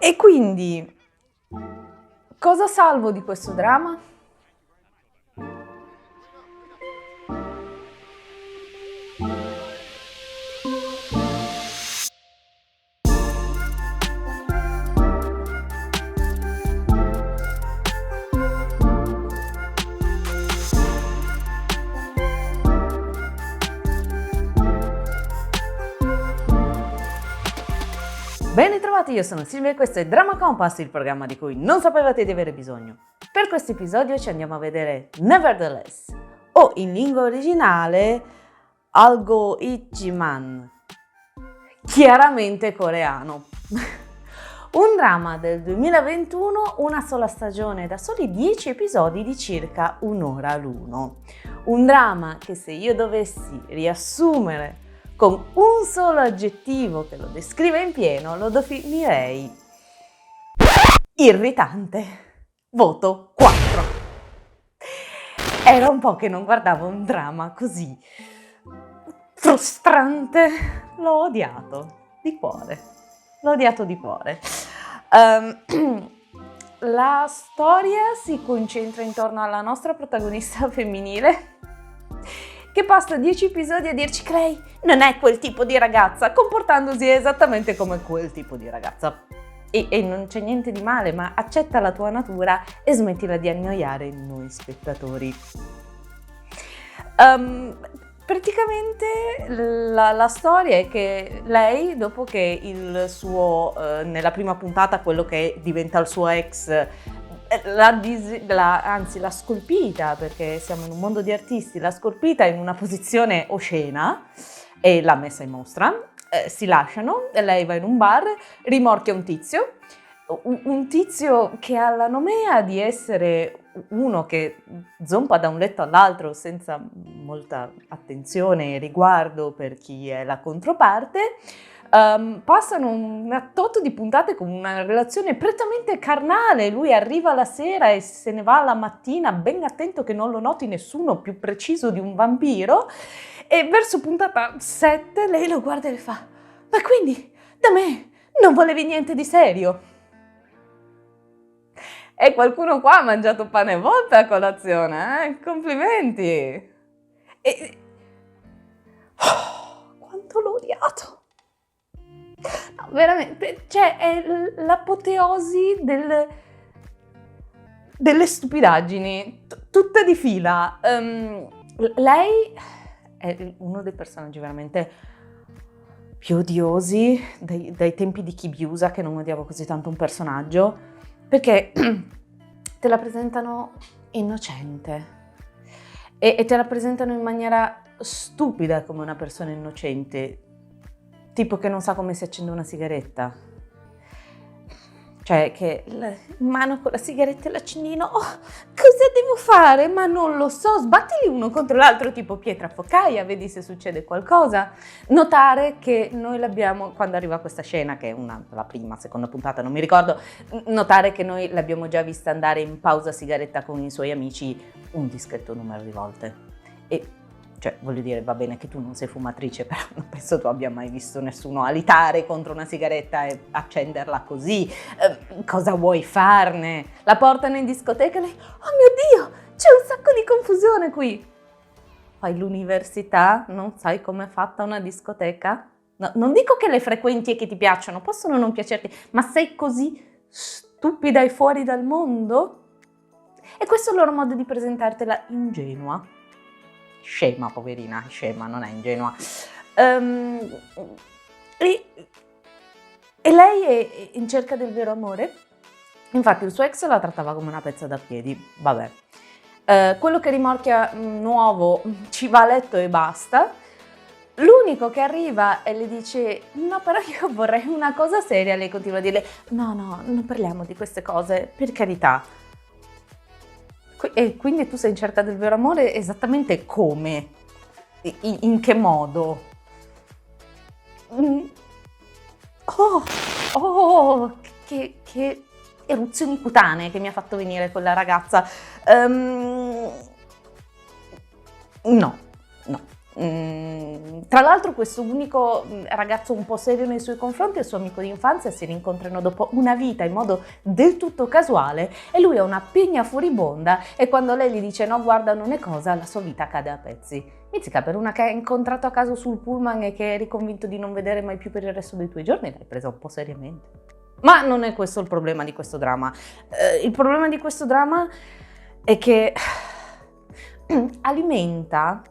E quindi, cosa salvo di questo dramma? Ben ritrovati, io sono Silvia e questo è Drama Compass, il programma di cui non sapevate di avere bisogno. Per questo episodio ci andiamo a vedere Nevertheless, o in lingua originale Algo Ichiman, chiaramente coreano. Un dramma del 2021, una sola stagione da soli 10 episodi di circa un'ora l'uno. Un dramma che, se io dovessi riassumere con un solo aggettivo che lo descrive in pieno, lo definirei irritante. Voto 4. Era un po' che non guardavo un dramma così frustrante. L'ho odiato di cuore. L'ho odiato di cuore. La storia si concentra intorno alla nostra protagonista femminile che passa 10 episodi a dirci che lei non è quel tipo di ragazza, comportandosi esattamente come quel tipo di ragazza. E non c'è niente di male, ma accetta la tua natura e smettila di annoiare noi spettatori. Praticamente la storia è che lei, dopo che il suo, nella prima puntata, quello che diventa il suo ex, l'ha scolpita, perché siamo in un mondo di artisti, l'ha scolpita in una posizione oscena e l'ha messa in mostra, si lasciano e lei va in un bar, rimorchia un tizio che ha la nomea di essere uno che zompa da un letto all'altro senza molta attenzione e riguardo per chi è la controparte. Passano un tot di puntate con una relazione prettamente carnale. Lui arriva la sera e se ne va la mattina, ben attento che non lo noti nessuno, più preciso di un vampiro, e verso puntata 7 lei lo guarda e le fa: ma quindi da me non volevi niente di serio? E qualcuno qua ha mangiato pane e volpe a colazione, eh? Complimenti! Quanto l'ho odiato! No, veramente, cioè è l'apoteosi delle stupidaggini, tutte di fila. Lei è uno dei personaggi veramente più odiosi dai tempi di Chibiusa, che non odiavo così tanto un personaggio, perché te la presentano innocente e te la presentano in maniera stupida come una persona innocente, tipo che non sa come si accende una sigaretta. Cioè, che in mano con la sigaretta e l'accendino, oh, cosa devo fare? Ma non lo so, sbattili uno contro l'altro tipo pietra focaia, vedi se succede qualcosa. Notare che noi l'abbiamo, quando arriva questa scena, che è la prima, seconda puntata, non mi ricordo, notare che noi l'abbiamo già vista andare in pausa sigaretta con i suoi amici un discreto numero di volte. E cioè, voglio dire, va bene che tu non sei fumatrice, però non penso tu abbia mai visto nessuno alitare contro una sigaretta e accenderla così. Cosa vuoi farne? La portano in discoteca e lei, oh mio Dio, c'è un sacco di confusione qui. Fai l'università, non sai com'è fatta una discoteca? No, non dico che le frequenti e che ti piacciono, possono non piacerti, ma sei così stupida e fuori dal mondo? E questo è il loro modo di presentartela ingenua. Scema, poverina, scema, non è ingenua. E lei è in cerca del vero amore. Infatti il suo ex la trattava come una pezza da piedi, vabbè. Quello che rimorchia nuovo ci va a letto e basta. L'unico che arriva e le dice: no, però io vorrei una cosa seria. Lei continua a dirle: no, non parliamo di queste cose, per carità. E quindi tu sei in cerca del vero amore esattamente come? In che modo? Che eruzioni cutanee che mi ha fatto venire quella ragazza. No. Tra l'altro questo unico ragazzo un po' serio nei suoi confronti è il suo amico di infanzia, si rincontrano dopo una vita in modo del tutto casuale e lui è una pigna furibonda e quando lei gli dice no guarda non è cosa, la sua vita cade a pezzi. Mizzica, per una che hai incontrato a caso sul pullman e che eri convinto di non vedere mai più per il resto dei tuoi giorni, l'hai presa un po' seriamente. Ma non è questo il problema di questo dramma. Il problema di questo dramma è che alimenta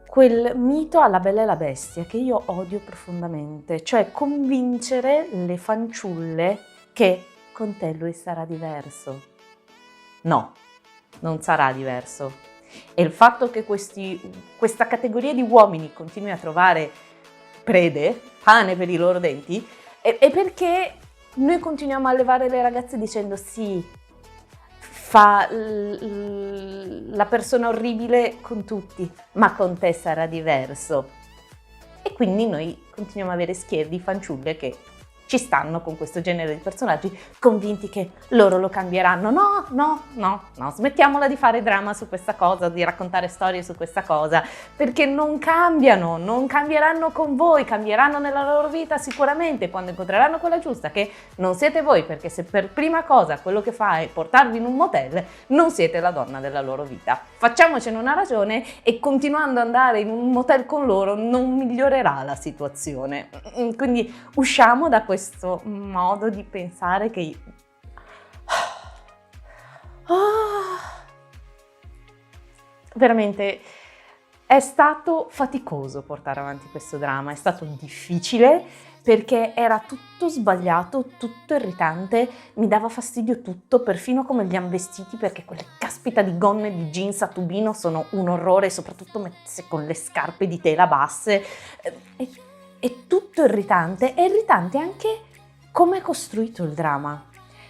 quel mito alla Bella e la Bestia che io odio profondamente, cioè convincere le fanciulle che con te lui sarà diverso. No, non sarà diverso. E il fatto che questa categoria di uomini continui a trovare prede, pane per i loro denti, è perché noi continuiamo a levare le ragazze dicendo sì, fa la persona orribile con tutti, ma con te sarà diverso. E quindi noi continuiamo ad avere schiere di fanciulle che ci stanno con questo genere di personaggi convinti che loro lo cambieranno. No, smettiamola di fare dramma su questa cosa, di raccontare storie su questa cosa, perché non cambiano, non cambieranno con voi, cambieranno nella loro vita sicuramente quando incontreranno quella giusta, che non siete voi, perché se per prima cosa quello che fa è portarvi in un motel, non siete la donna della loro vita. Facciamocene una ragione e continuando ad andare in un motel con loro non migliorerà la situazione. Quindi usciamo da questo modo di pensare che veramente è stato faticoso portare avanti questo dramma, è stato difficile perché era tutto sbagliato, tutto irritante, mi dava fastidio tutto, perfino come li hanno vestiti, perché quelle caspita di gonne di jeans a tubino sono un orrore, soprattutto messe con le scarpe di tela basse. È tutto irritante, è irritante anche come è costruito il dramma,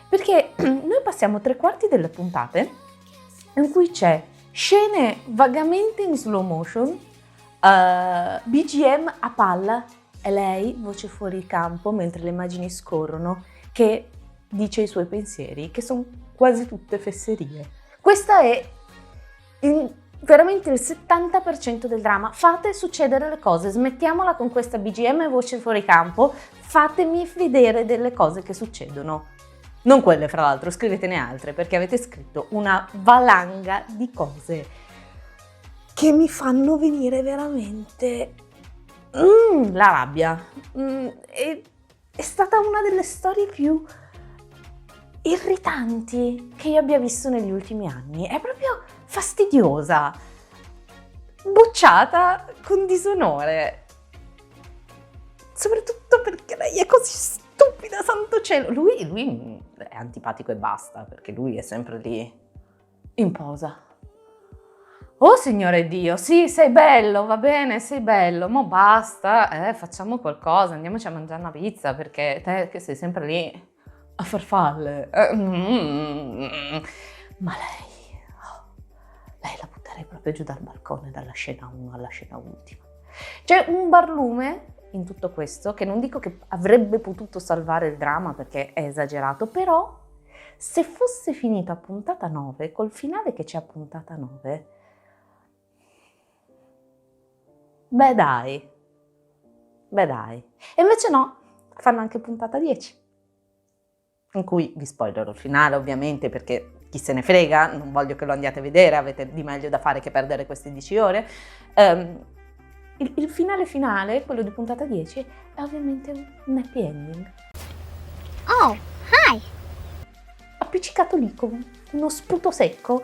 perché noi passiamo 3/4 delle puntate in cui c'è scene vagamente in slow motion, BGM a palla e lei, voce fuori campo, mentre le immagini scorrono, che dice i suoi pensieri, che sono quasi tutte fesserie. Questa è veramente il 70% del dramma. Fate succedere le cose, smettiamola con questa BGM voce fuori campo, fatemi vedere delle cose che succedono. Non quelle, fra l'altro, scrivetene altre, perché avete scritto una valanga di cose che mi fanno venire veramente la rabbia. È stata una delle storie più irritanti che io abbia visto negli ultimi anni. È proprio fastidiosa, bocciata con disonore, soprattutto perché lei è così stupida, santo cielo. Lui è antipatico e basta, perché lui è sempre lì in posa. Oh signore Dio, sì, sei bello, va bene, sei bello, ma basta, facciamo qualcosa, andiamoci a mangiare una pizza, perché te che sei sempre lì a farfalle. Ma lei la butterei proprio giù dal balcone, dalla scena 1 alla scena ultima. C'è un barlume in tutto questo, che non dico che avrebbe potuto salvare il dramma perché è esagerato, però se fosse finito a puntata 9, col finale che c'è a puntata 9, beh dai. E invece no, fanno anche puntata 10, in cui vi spoilerò il finale ovviamente, perché chi se ne frega, non voglio che lo andiate a vedere, avete di meglio da fare che perdere queste 10 ore. Il finale, quello di puntata 10, è ovviamente un happy ending. Oh, hi! Appiccicato lì con uno sputo secco.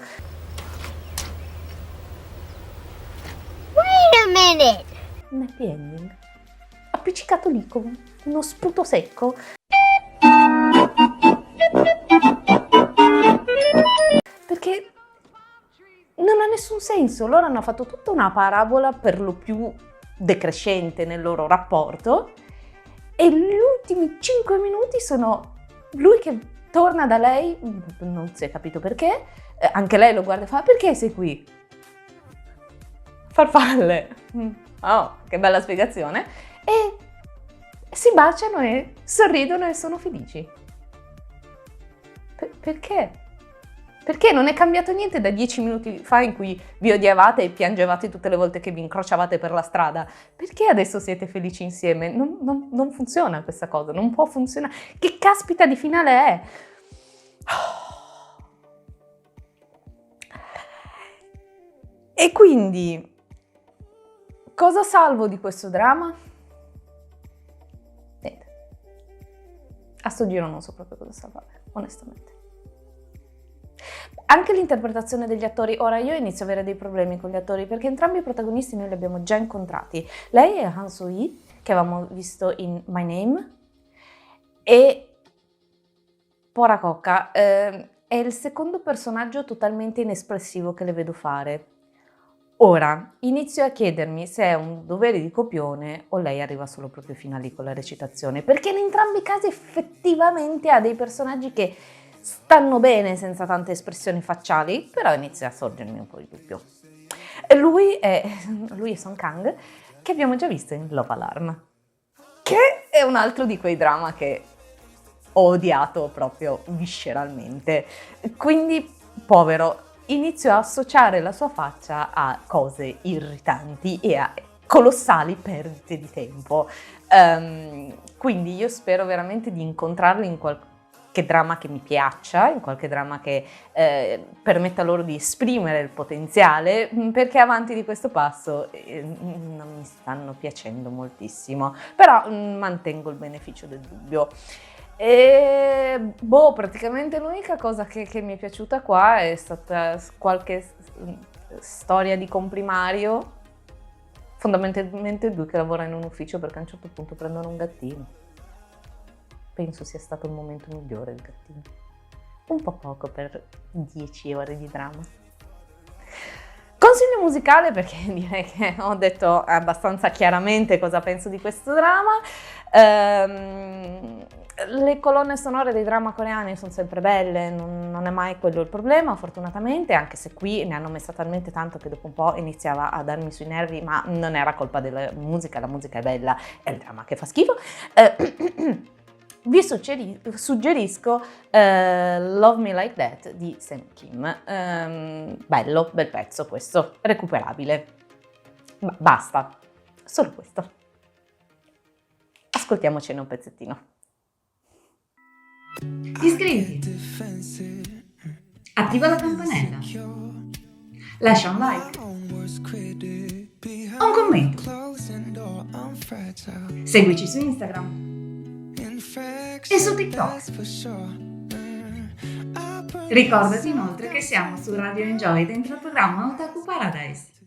Wait a minute! Un happy ending. Appiccicato lì con uno sputo secco. Perché non ha nessun senso. Loro hanno fatto tutta una parabola per lo più decrescente nel loro rapporto e gli ultimi 5 minuti sono lui che torna da lei, non si è capito perché, anche lei lo guarda e fa: perché sei qui? Farfalle. Oh, che bella spiegazione. E si baciano e sorridono e sono felici. Perché? Perché non è cambiato niente da 10 minuti fa in cui vi odiavate e piangevate tutte le volte che vi incrociavate per la strada. Perché adesso siete felici insieme? Non funziona questa cosa, non può funzionare. Che caspita di finale è? E quindi, cosa salvo di questo dramma? Niente. A sto giro non so proprio cosa salvare, onestamente. Anche l'interpretazione degli attori, ora io inizio a avere dei problemi con gli attori perché entrambi i protagonisti noi li abbiamo già incontrati. Lei è Han So-hee, che avevamo visto in My Name, e Pora Cocca, è il secondo personaggio totalmente inespressivo che le vedo fare. Ora, inizio a chiedermi se è un dovere di copione o lei arriva solo proprio fino a lì con la recitazione, perché in entrambi i casi effettivamente ha dei personaggi che stanno bene senza tante espressioni facciali, però inizia a sorgermi un po' di dubbio. Lui è Song Kang, che abbiamo già visto in Love Alarm, che è un altro di quei drama che ho odiato proprio visceralmente. Quindi, povero, inizio a associare la sua faccia a cose irritanti e a colossali perdite di tempo. Quindi io spero veramente di incontrarlo in qualche dramma che mi piaccia, in qualche dramma che permetta loro di esprimere il potenziale, perché avanti di questo passo non mi stanno piacendo moltissimo, però mantengo il beneficio del dubbio. E praticamente l'unica cosa che mi è piaciuta qua è stata qualche storia di comprimario, fondamentalmente due che lavorano in un ufficio perché a un certo punto prendono un gattino. Penso sia stato il momento migliore del gattino. Un po' poco per 10 ore di dramma. Consiglio musicale, perché direi che ho detto abbastanza chiaramente cosa penso di questo dramma. Le colonne sonore dei drama coreani sono sempre belle, non è mai quello il problema, fortunatamente, anche se qui ne hanno messa talmente tanto che dopo un po' iniziava a darmi sui nervi, ma non era colpa della musica, la musica è bella, è il dramma che fa schifo. Vi suggerisco Love Me Like That di Sam Kim. Bello, bel pezzo questo, recuperabile. Basta, solo questo. Ascoltiamocene un pezzettino. Iscriviti, attiva la campanella, lascia un like, un commento, seguici su Instagram e su TikTok. Ricordati inoltre che siamo su Radio Enjoy dentro il programma Otaku Paradise.